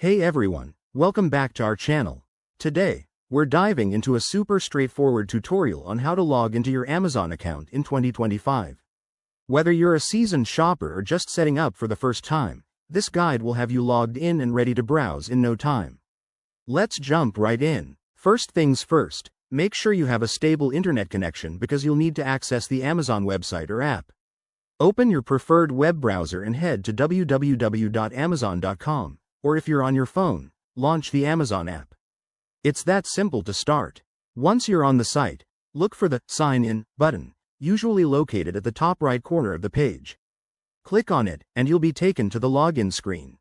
Hey everyone, welcome back to our channel. Today, we're diving into a super straightforward tutorial on how to log into your Amazon account in 2025. Whether you're a seasoned shopper or just setting up for the first time, this guide will have you logged in and ready to browse in no time. Let's jump right in. First things first, make sure you have a stable internet connection because you'll need to access the Amazon website or app. Open your preferred web browser and head to www.amazon.com. Or if you're on your phone, launch the Amazon app. It's that simple to start. Once you're on the site, look for the Sign In button, usually located at the top right corner of the page. Click on it, and you'll be taken to the login screen.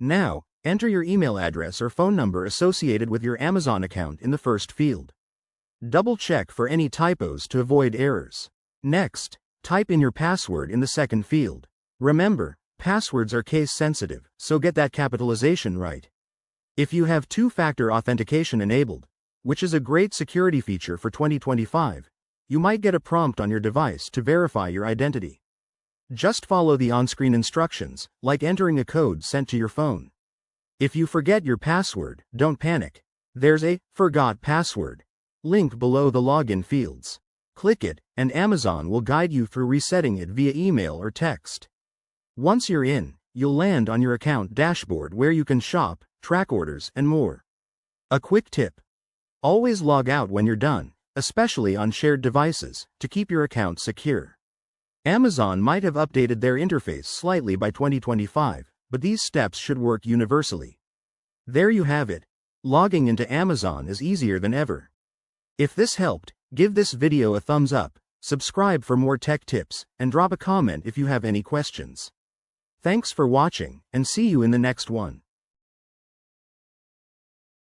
Now, enter your email address or phone number associated with your Amazon account in the first field. Double-check for any typos to avoid errors. Next, type in your password in the second field. Remember, passwords are case-sensitive, so get that capitalization right. If you have two-factor authentication enabled, which is a great security feature for 2025, you might get a prompt on your device to verify your identity. Just follow the on-screen instructions, like entering a code sent to your phone. If you forget your password, don't panic. There's a Forgot Password link below the login fields. Click it, and Amazon will guide you through resetting it via email or text. Once you're in, you'll land on your account dashboard where you can shop, track orders, and more. A quick tip: always log out when you're done, especially on shared devices, to keep your account secure. Amazon might have updated their interface slightly by 2025, but these steps should work universally. There you have it. Logging into Amazon is easier than ever. If this helped, give this video a thumbs up, subscribe for more tech tips, and drop a comment if you have any questions. Thanks for watching, and see you in the next one.